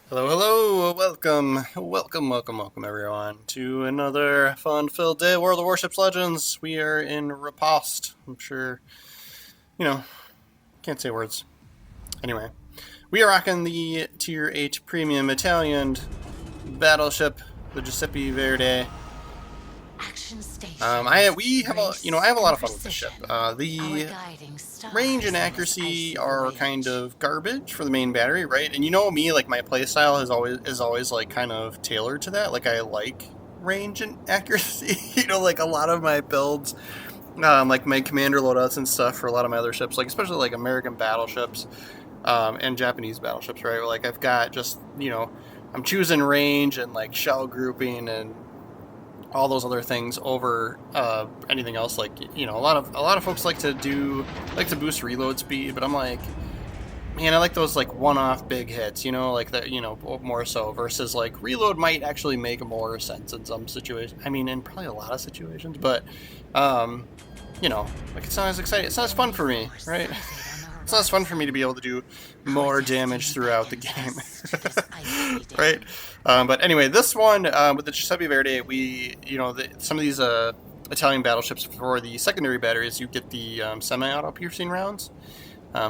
Hello, hello, welcome everyone to another fun-filled day of World of Warships Legends. We are in Riposte. I'm sure, can't say words. Anyway, we are rocking the Tier 8 Premium Italian battleship, the Giuseppe Verdi. Action station. I have a lot of fun with this ship. The range and accuracy are kind of garbage for the main battery, right? And you know me, like my playstyle is always like kind of tailored to that. Like I like range and accuracy. Like a lot of my builds, like my commander loadouts and stuff for a lot of my other ships, like especially like American battleships, and Japanese battleships, right? Like I've got just I'm choosing range and like shell grouping and all those other things over anything else. Like a lot of folks like to boost reload speed, but I'm like, man, I like those like one-off big hits, like that, more so versus like reload might actually make more sense in some situations. I mean, in probably a lot of situations, but like it's not as exciting. It's not as fun for me, right? It's not as fun for me to be able to do more damage throughout the game, right? But anyway, this one with the Giuseppe Verdi, some of these Italian battleships for the secondary batteries, you get the semi-auto piercing rounds.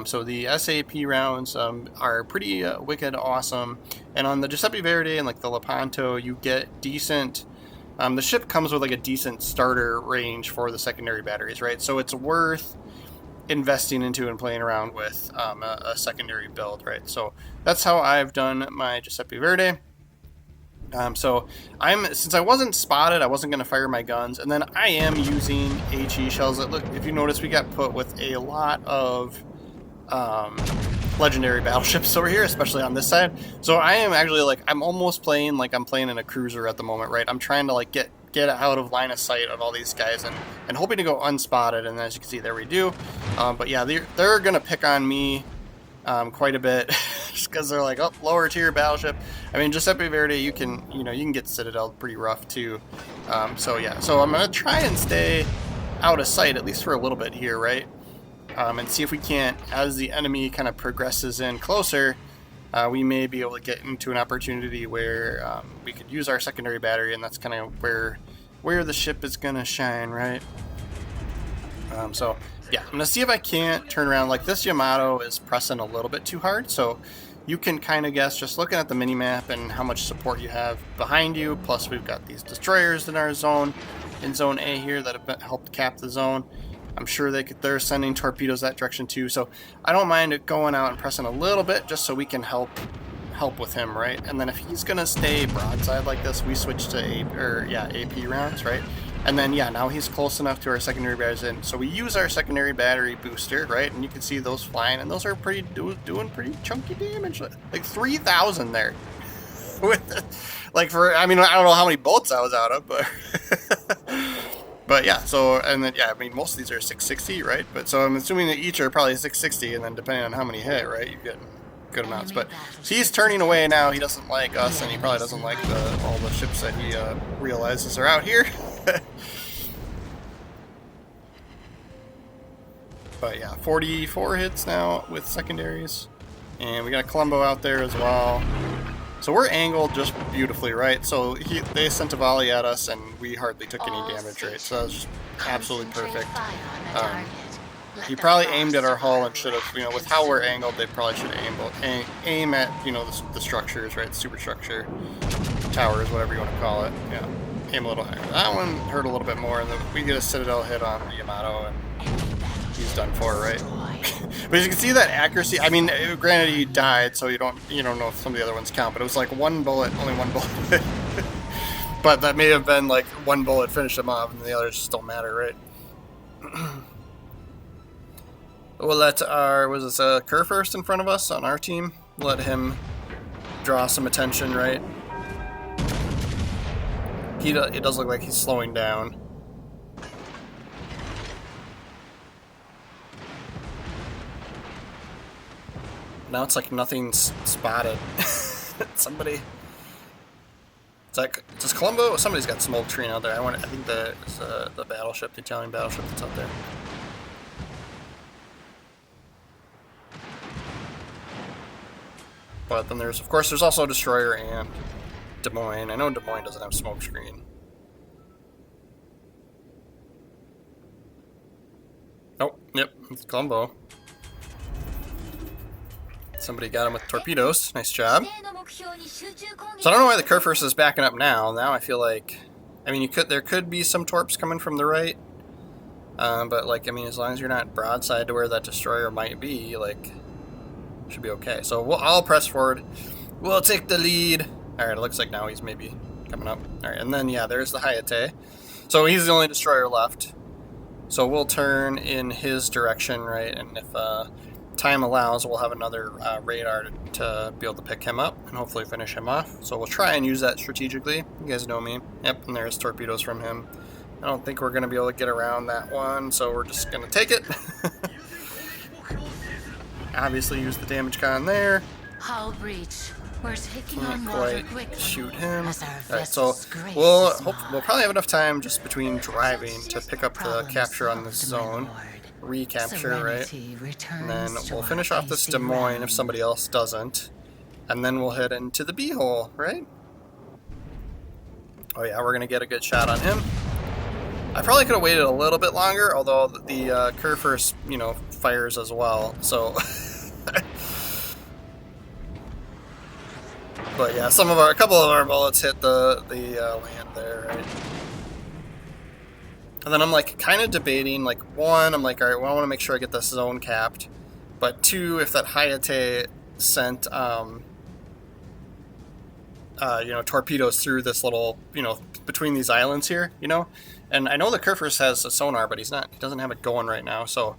So the SAP rounds are pretty wicked awesome, and on the Giuseppe Verdi and like the Lepanto, you get decent. The ship comes with like a decent starter range for the secondary batteries, right? So it's worth investing into and playing around with a secondary build, right? So that's how I've done my Giuseppe Verdi. So since I wasn't spotted, I wasn't going to fire my guns, and then I am using HE shells. That look, if you notice, we got put with a lot of legendary battleships over here, especially on this side. So I am actually like I'm almost playing like I'm playing in a cruiser at the moment, right? I'm trying to like get out of line of sight of all these guys and hoping to go unspotted. And as you can see, there we do. But yeah, they're gonna pick on me quite a bit just because they're like, oh, lower tier battleship. I mean, Giuseppe Verdi, you can get Citadel pretty rough too. So yeah, so I'm gonna try and stay out of sight at least for a little bit here, right? And see if we can't, as the enemy kind of progresses in closer, we may be able to get into an opportunity where we could use our secondary battery, and that's kind of where the ship is gonna shine, right? So yeah, I'm gonna see if I can't turn around. Like this Yamato is pressing a little bit too hard, so you can kind of guess just looking at the mini map and how much support you have behind you. Plus, we've got these destroyers in our zone, in Zone A here, that have helped cap the zone. I'm sure they're sending torpedoes that direction too, so I don't mind it going out and pressing a little bit just so we can help with him, right? And then if he's gonna stay broadside like this, we switch to AP rounds, right? And then yeah, now he's close enough to our secondary batteries, and so we use our secondary battery booster, right? And you can see those flying, and those are doing pretty chunky damage, like 3,000 there. Like I don't know how many bolts I was out of, but. But yeah, so, and then, yeah, I mean, most of these are 660, right? But so I'm assuming that each are probably 660, and then depending on how many hit, right, you get good amounts. But so he's turning away now. He doesn't like us, and he probably doesn't like all the ships that he realizes are out here. But yeah, 44 hits now with secondaries. And we got a Columbo out there as well. So we're angled just beautifully, right? So they sent a volley at us, and we hardly took any damage, right? So that was just absolutely perfect. He probably aimed at our hull and should have, with how we're angled, they probably should have aim at, the structures, right? The superstructure, towers, whatever you want to call it. Yeah, aim a little higher. That one hurt a little bit more, and then we get a Citadel hit on the Yamato, and he's done for, right? But as you can see that accuracy, I mean, granted he died, so you don't know if some of the other ones count, but it was like only one bullet. But that may have been like one bullet finished him off, and the others just don't matter, right? We'll let Kerr first in front of us on our team. Let him draw some attention, right? It does look like he's slowing down. Now it's like nothing's spotted. Somebody. It's like, does Columbo? Somebody's got some old tree out there. I think the battleship, the Italian battleship that's out there. But then there's, of course, there's also Destroyer and Des Moines. I know Des Moines doesn't have smoke screen. Oh, yep, it's Colombo. Somebody got him with torpedoes. Nice job. So I don't know why the Kurfürst is backing up now. Now I feel like, I mean, there could be some torps coming from the right, but like, I mean, as long as you're not broadside to where that destroyer might be, like, should be okay. So I'll press forward. We'll take the lead. All right, it looks like now he's maybe coming up. All right, and then yeah, there's the Hayate. So he's the only destroyer left. So we'll turn in his direction, right? And if time allows, we'll have another radar to be able to pick him up and hopefully finish him off. So we'll try and use that strategically. You guys know me. Yep, and there's torpedoes from him. I don't think we're going to be able to get around that one, so we're just going to take it. Obviously use the damage con there. Hull breach. We're taking Can't on water quite quickly. shoot him. As our Alright, so vessel's grace we'll is probably have enough time just between driving to pick up the Problem capture on this solved, my zone. lord. Recapture, right? Serenity And then returns to we'll our finish off this icy Des Moines if realm. somebody else doesn't. And then we'll head into the B-hole, right? Oh yeah, we're going to get a good shot on him. I probably could have waited a little bit longer, although the Kurfürst, you know, fires as well, so... But yeah, a couple of our bullets hit the land there, right? And then I'm like kind of debating, like one, I'm like, all right, well, I want to make sure I get this zone capped. But two, if that Hayate sent, you know, torpedoes through this little, you know, between these islands here, you know? And I know the Kurfürst has a sonar, but he doesn't have it going right now, so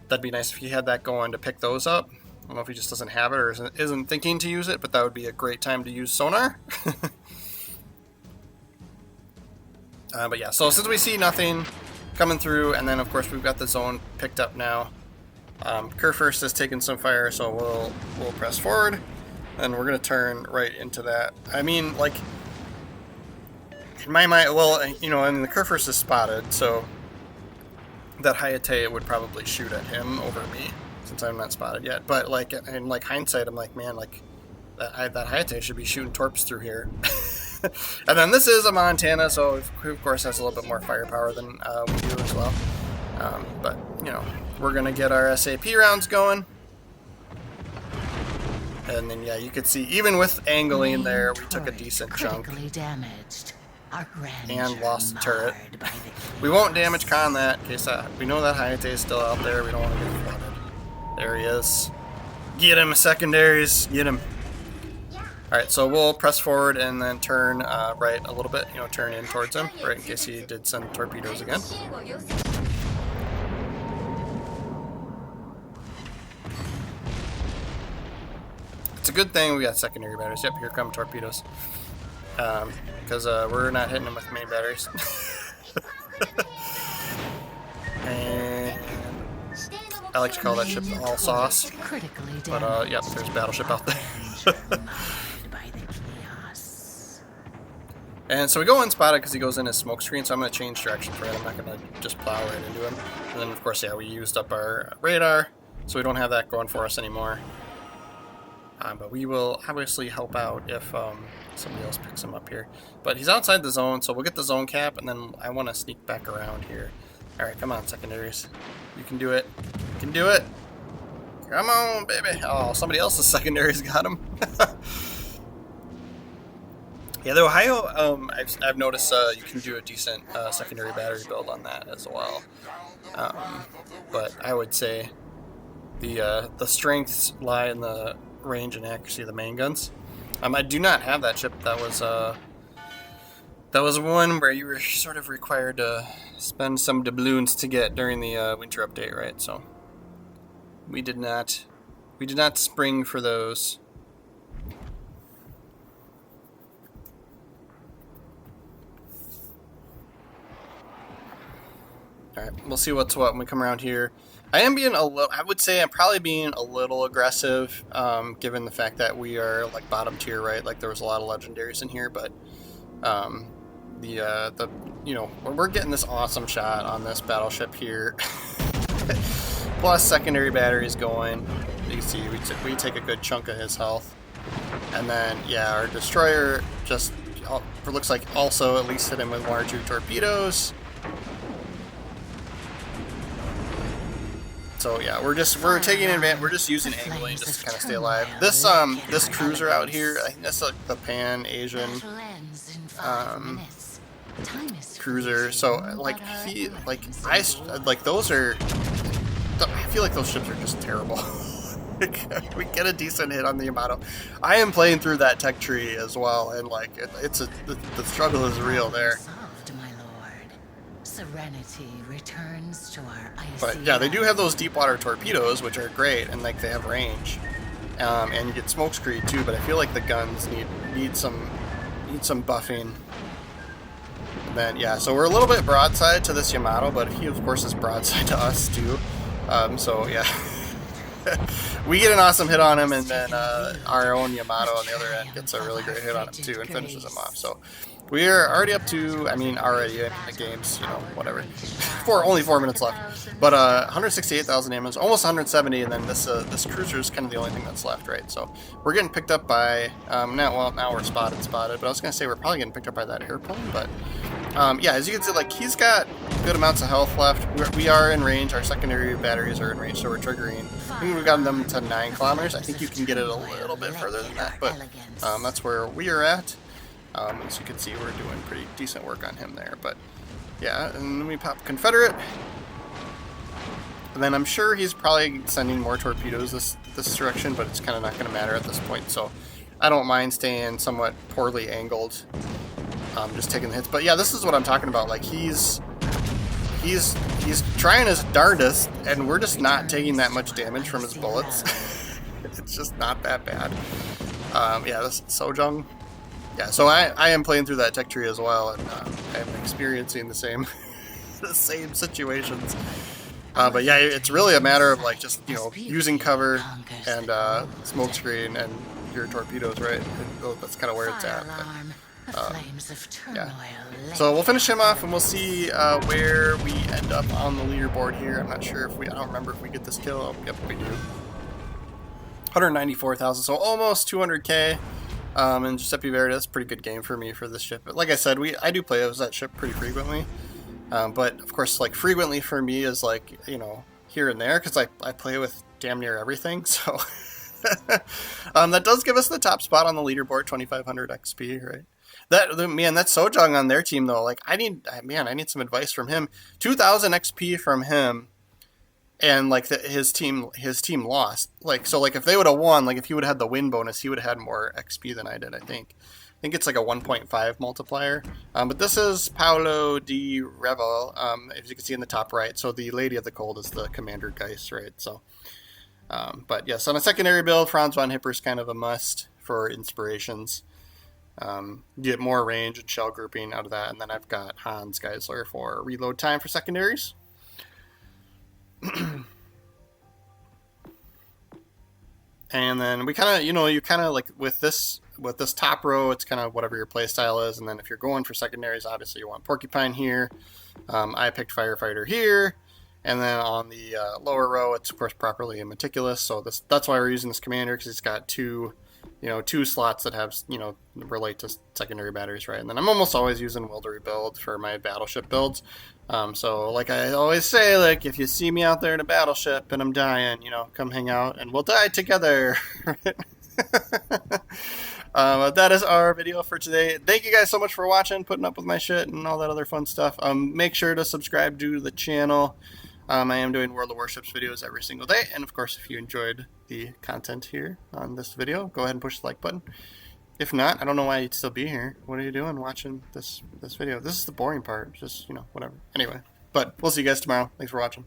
that'd be nice if he had that going to pick those up. I don't know if he just doesn't have it or isn't thinking to use it, but that would be a great time to use sonar. But yeah, so since we see nothing coming through, and then of course we've got the zone picked up now. Kurfürst has taken some fire, so we'll press forward, and we're gonna turn right into that. I mean, like in my mind, well, you know, and the Kurfürst is spotted, so that Hayate would probably shoot at him over me, since I'm not spotted yet. But like in like hindsight, I'm like, man, like that Hayate should be shooting torps through here. And then this is a Montana, so of course has a little bit more firepower than we do as well. But you know, we're gonna get our SAP rounds going. And then yeah, you could see even with angling there, we took a decent chunk. Damaged. And lost the turret. We won't damage con that in case we know that Hayate is still out there. We don't want to get flooded. There he is. Get him, secondaries. Get him. Alright, so we'll press forward and then turn right a little bit. You know, turn in towards him, right, in case he did send torpedoes again. It's a good thing we got secondary batteries. Yep, here come torpedoes. Because we're not hitting them with main batteries. And I like to call that ship the all sauce. But yep, there's a battleship out there. And so we go unspotted because he goes in his smoke screen, so I'm going to change direction for it. I'm not going to just plow right into him. And then, of course, yeah, we used up our radar, so we don't have that going for us anymore. But we will obviously help out if somebody else picks him up here. But he's outside the zone, so we'll get the zone cap, and then I want to sneak back around here. Alright, come on, secondaries. You can do it. You can do it. Come on, baby. Oh, somebody else's secondaries got him. Yeah, the Ohio, I've noticed you can do a decent secondary battery build on that as well. But I would say the strengths lie in the range and accuracy of the main guns. I do not have that ship. That was one where you were sort of required to spend some doubloons to get during the winter update, right? So we did not spring for those. Alright, we'll see what's what when we come around here. I am being I would say I'm probably being a little aggressive, given the fact that we are like bottom tier, right? Like there was a lot of legendaries in here, but the you know, we're getting this awesome shot on this battleship here. Plus secondary batteries going. You can see we take a good chunk of his health. And then, yeah, our destroyer just looks like also at least hit him with 1 or 2 torpedoes. So yeah, we're taking advantage. We're just using angling just to kind of stay alive. This cruiser out here, I think that's like the Pan Asian cruiser. So like those are. I feel like those ships are just terrible. We get a decent hit on the Yamato. I am playing through that tech tree as well, and like the struggle is real there. Serenity returns to our icy But yeah, they do have those deep water torpedoes, which are great, and like they have range, and you get smokescreen too. But I feel like the guns need some buffing. And then yeah, so we're a little bit broadside to this Yamato, but he of course is broadside to us too. So yeah, we get an awesome hit on him, and then our own Yamato on the other end gets a really great hit on him too and finishes him off. So we are already up to, the game's, whatever. Only 4 minutes left. But 168,000 damage, almost 170, and then this cruiser is kind of the only thing that's left, right? So we're getting picked up by, now we're spotted, but I was going to say we're probably getting picked up by that airplane, but yeah, as you can see, like, he's got good amounts of health left. We are in range. Our secondary batteries are in range, so we're triggering. I think we've gotten them to 9 kilometers. I think you can get it a little bit further than that, but that's where we are at. As you can see, we're doing pretty decent work on him there, but yeah, and then we pop Confederate, and then I'm sure he's probably sending more torpedoes this direction, but it's kind of not going to matter at this point, so I don't mind staying somewhat poorly angled, just taking the hits. But yeah, this is what I'm talking about. Like he's trying his darndest, and we're just not taking that much damage from his bullets. It's just not that bad. Yeah, this Sojung. Yeah, so I am playing through that tech tree as well, and I'm experiencing the same situations. But yeah, it's really a matter of like just using cover and smokescreen and your torpedoes, right? And that's kind of where it's at. But, yeah. So we'll finish him off, and we'll see where we end up on the leaderboard here. I'm not sure if I don't remember if we get this kill. Oh, yep, we do. 194,000, so almost 200k. And Giuseppe Verdi, that's a pretty good game for me for this ship. But like I said, I do play as that ship pretty frequently. But of course, like frequently for me is like, here and there, because I play with damn near everything. So that does give us the top spot on the leaderboard, 2,500 XP, right? That's Sojung on their team though. Like I need some advice from him. 2,000 XP from him. And like his team lost. Like so, like if they would have won, like if he would have had the win bonus, he would have had more XP than I did. I think it's like a 1.5 multiplier. But this is Paulo de Revel, as you can see in the top right. So the Lady of the Cold is the Commander Geist, right? So, but yes, on a secondary build, Franz von Hipper is kind of a must for inspirations. Get more range and shell grouping out of that, and then I've got Hans Geisler for reload time for secondaries. And then we kind of, you kind of like with this top row, it's kind of whatever your play style is. And then if you're going for secondaries, obviously you want Porcupine here. I picked Firefighter here. And then on the lower row, it's of course properly and meticulous. So that's why we're using this commander, because it's got two slots that have, relate to secondary batteries, right? And then I'm almost always using Will to Rebuild for my battleship builds. So like I always say, like if you see me out there in a battleship and I'm dying, come hang out and we'll die together. That is our video for today. Thank you guys so much for watching, putting up with my shit and all that other fun stuff. Make sure to subscribe to the channel. I am doing World of Warships videos every single day, and of course if you enjoyed the content here on this video, go ahead and push the like button. If not, I don't know why you'd still be here. What are you doing watching this video? This is the boring part, just whatever. Anyway, but we'll see you guys tomorrow. Thanks for watching.